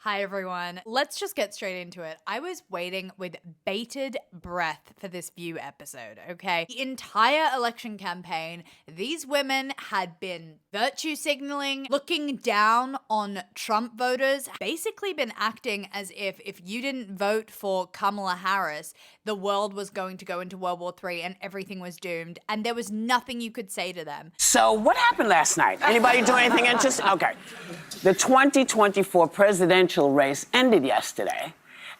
Hi, everyone. Let's just get straight into it. I was waiting with bated breath for this View episode, okay? The entire election campaign, these women had been virtue signaling, looking down on Trump voters, basically been acting as if you didn't vote for Kamala Harris, the world was going to go into World War III and everything was doomed, and there was nothing you could say to them. So what happened last night? Anybody do anything interesting? Okay. The 2024 presidential race ended yesterday,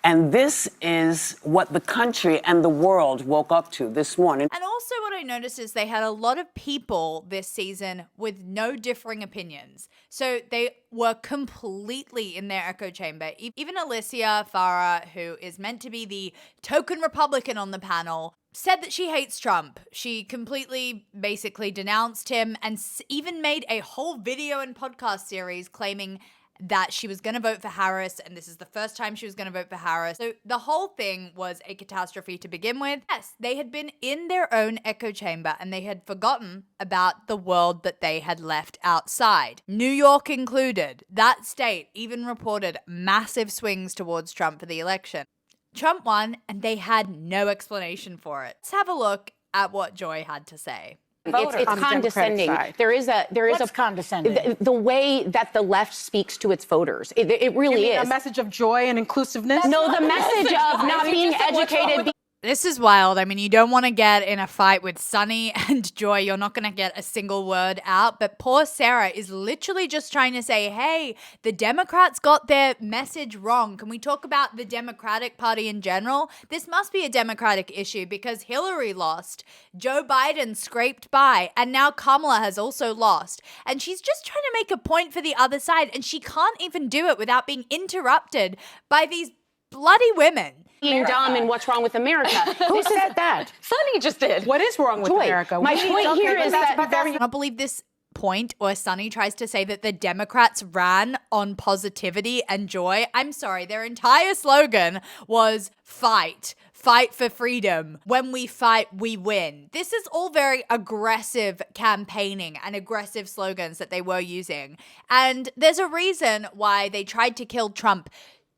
and this is what the country and the world woke up to this morning. And also what I noticed is they had a lot of people this season with no differing opinions. So they were completely in their echo chamber. Even Alicia Farah, who is meant to be the token Republican on the panel, said that she hates Trump. She completely basically denounced him and even made a whole video and podcast series claiming that she was going to vote for Harris, and this is the first time she was going to vote for Harris. So the whole thing was a catastrophe to begin with. Yes, they had been in their own echo chamber, and they had forgotten about the world that they had left outside. New York included. That state even reported massive swings towards Trump for the election. Trump won, and they had no explanation for it. Let's have a look at what Joy had to say. It's condescending. There is What's condescending? The way that the left speaks to its voters. It really is a message of joy and inclusiveness. No, the message of not being educated. This is wild. I mean, you don't want to get in a fight with Sunny and Joy. You're not going to get a single word out. But poor Sarah is literally just trying to say, hey, the Democrats got their message wrong. Can we talk about the Democratic Party in general? This must be a Democratic issue because Hillary lost, Joe Biden scraped by, and now Kamala has also lost. And she's just trying to make a point for the other side, and she can't even do it without being interrupted by these bloody women. Being dumb and what's wrong with America. Who said that? Sunny just did. What is wrong with Joy. America? My point here is that I cannot believe this point where Sunny tries to say that the Democrats ran on positivity and joy. I'm sorry, their entire slogan was fight for freedom. When we fight, we win. This is all very aggressive campaigning and aggressive slogans that they were using. And there's a reason why they tried to kill Trump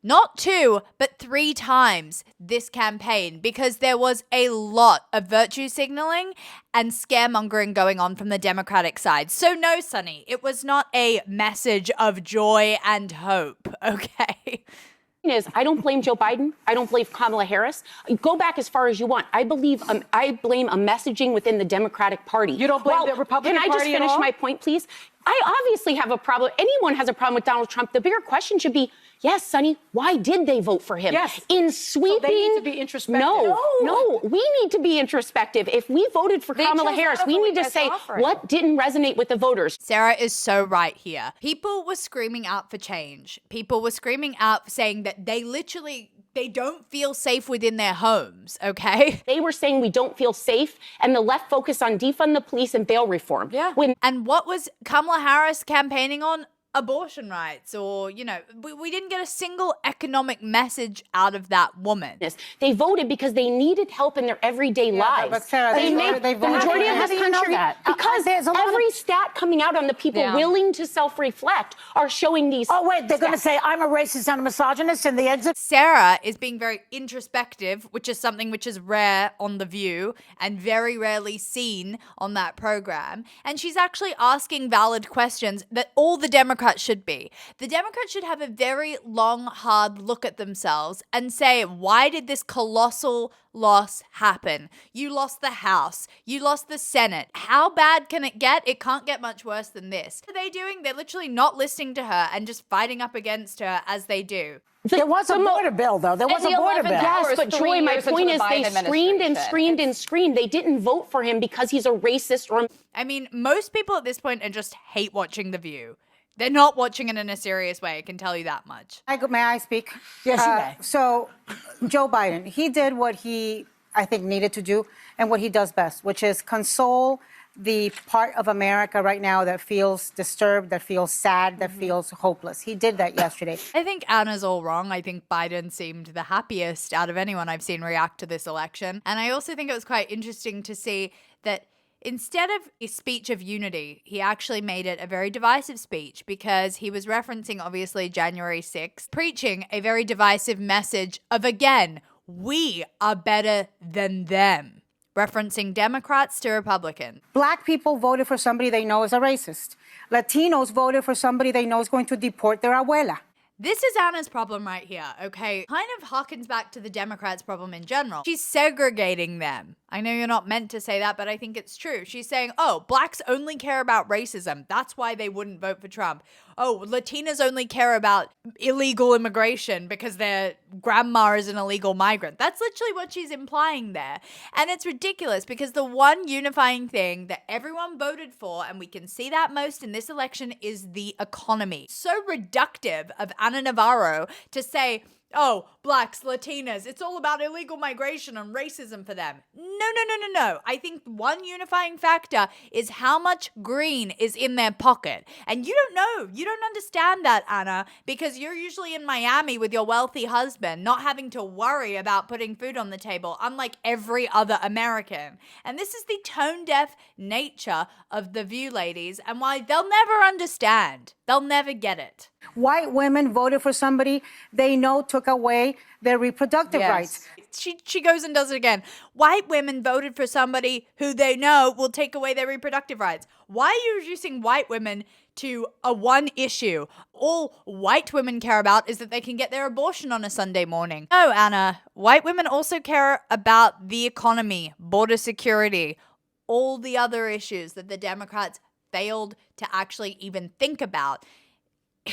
not 2, but 3 times this campaign, because there was a lot of virtue signaling and scaremongering going on from the Democratic side. So no, Sunny, it was not a message of joy and hope, okay? Is I don't blame Joe Biden. I don't blame Kamala Harris. Go back as far as you want. I blame a messaging within the Democratic Party. You don't blame the Republican Party Can I just finish my point, please? I obviously have a problem. Anyone has a problem with Donald Trump. The bigger question should be, yes, Sonny, why did they vote for him? Yes. In sweeping. So they need to be introspective. No, we need to be introspective. If we voted for Kamala Harris, we need to say what didn't resonate with the voters. Sarah is so right here. People were screaming out for change. People were screaming out saying that they don't feel safe within their homes, okay? They were saying we don't feel safe, and the left focused on defund the police and bail reform. Yeah. And what was Kamala Harris campaigning on? Abortion rights, or, we didn't get a single economic message out of that woman. They voted because they needed help in their everyday lives. But Sarah, the majority of this country, because every stat coming out on the people willing to self-reflect are showing these. Oh, wait, they're going to say I'm a racist and a misogynist in the exit. Sarah is being very introspective, which is something which is rare on The View and very rarely seen on that program. And she's actually asking valid questions that all the Democrats should be. The Democrats should have a very long, hard look at themselves and say, why did this colossal loss happen? You lost the House. You lost the Senate. How bad can it get? It can't get much worse than this. What are they doing? They're literally not listening to her and just fighting up against her as they do. There was a border bill, though. There was a border bill. Yes, but Joy, my point is they screamed and screamed and screamed. They didn't vote for him because he's a racist or... I mean, most people at this point are just hate watching The View. They're not watching it in a serious way, I can tell you that much. May I speak? Yes, you may. So, Joe Biden, he did what he, I think, needed to do and what he does best, which is console the part of America right now that feels disturbed, that feels sad, that feels hopeless. He did that yesterday. I think Anna's all wrong. I think Biden seemed the happiest out of anyone I've seen react to this election. And I also think it was quite interesting to see that Instead of a speech of unity, he actually made it a very divisive speech because he was referencing, obviously, January 6th, preaching a very divisive message of, again, we are better than them, referencing Democrats to Republicans. Black people voted for somebody they know is a racist. Latinos voted for somebody they know is going to deport their abuela. This is Anna's problem right here, okay? Kind of harkens back to the Democrats' problem in general. She's segregating them. I know you're not meant to say that, but I think it's true. She's saying, oh, blacks only care about racism. That's why they wouldn't vote for Trump. Oh, Latinas only care about illegal immigration because their grandma is an illegal migrant. That's literally what she's implying there. And it's ridiculous because the one unifying thing that everyone voted for, and we can see that most in this election, is the economy. So reductive of Ana Navarro to say, oh, blacks, Latinas, it's all about illegal migration and racism for them. No. I think one unifying factor is how much green is in their pocket. And you don't know. You don't understand that, Anna, because you're usually in Miami with your wealthy husband, not having to worry about putting food on the table, unlike every other American. And this is the tone-deaf nature of The View, ladies, and why they'll never understand. They'll never get it. White women voted for somebody they know took away their reproductive rights. She goes and does it again. White women voted for somebody who they know will take away their reproductive rights. Why are you reducing white women to a one issue? All white women care about is that they can get their abortion on a Sunday morning. No, Anna. White women also care about the economy, border security, all the other issues that the Democrats failed to actually even think about.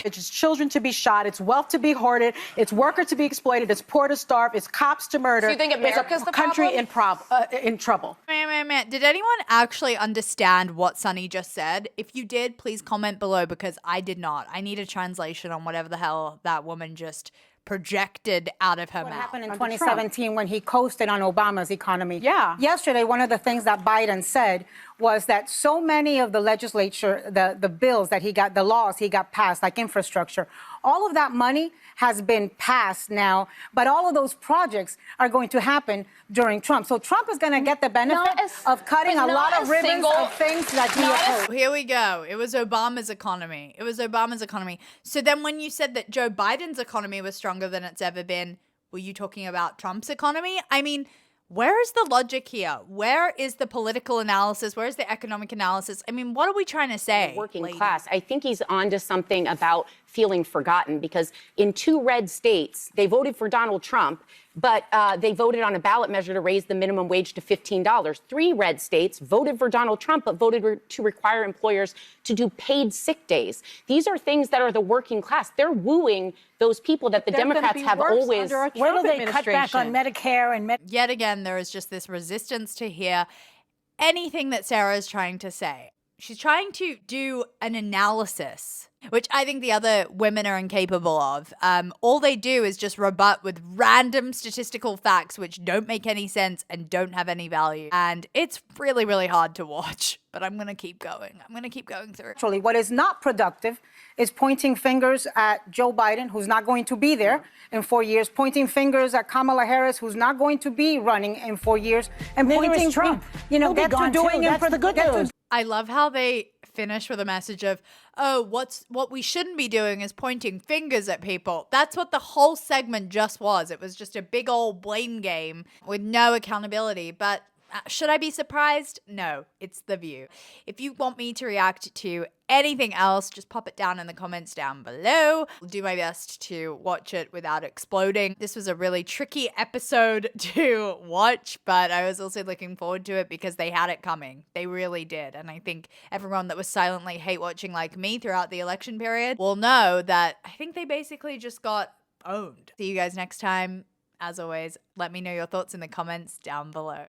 It's children to be shot, it's wealth to be hoarded, it's worker to be exploited, it's poor to starve, it's cops to murder. So you think America's the country problem? in trouble? Man. Did anyone actually understand what Sunny just said? If you did, please comment below because I did not. I need a translation on whatever the hell that woman just projected out of her What mouth. happened in 2017 when he coasted on Obama's economy. Yeah. Yesterday, one of the things that Biden said was that so many of the legislature, the bills that he got, the laws he got passed, like infrastructure, all of that money has been passed now, but all of those projects are going to happen during Trump. So Trump is going to get the benefit of cutting a lot of ribbons of things that he opposed. Here we go. It was Obama's economy. So then when you said that Joe Biden's economy was stronger than it's ever been, were you talking about Trump's economy? I mean, where is the logic here? Where is the political analysis? Where is the economic analysis? I mean, what are we trying to say? Working class. I think he's onto something about feeling forgotten because in 2 red states, they voted for Donald Trump, but they voted on a ballot measure to raise the minimum wage to $15. 3 red states voted for Donald Trump, but voted to require employers to do paid sick days. These are things that are the working class. They're wooing those people that the Democrats have always. Where do they cut back on Medicare and Yet again, there is just this resistance to hear anything that Sarah is trying to say. She's trying to do an analysis, which I think the other women are incapable of. All they do is just rebut with random statistical facts which don't make any sense and don't have any value. And it's really, really hard to watch, but I'm going to keep going. I'm going to keep going through. Actually, what is not productive is pointing fingers at Joe Biden, who's not going to be there in 4 years, pointing fingers at Kamala Harris, who's not going to be running in 4 years, and pointing Trump. get to doing That's the good news. I love how they finish with a message of, oh, what we shouldn't be doing is pointing fingers at people. That's what the whole segment just was. It was just a big old blame game with no accountability. But should I be surprised? No, it's The View. If you want me to react to anything else, just pop it down in the comments down below. I'll do my best to watch it without exploding. This was a really tricky episode to watch, but I was also looking forward to it because they had it coming. They really did. And I think everyone that was silently hate watching like me throughout the election period will know that I think they basically just got owned. See you guys next time. As always, let me know your thoughts in the comments down below.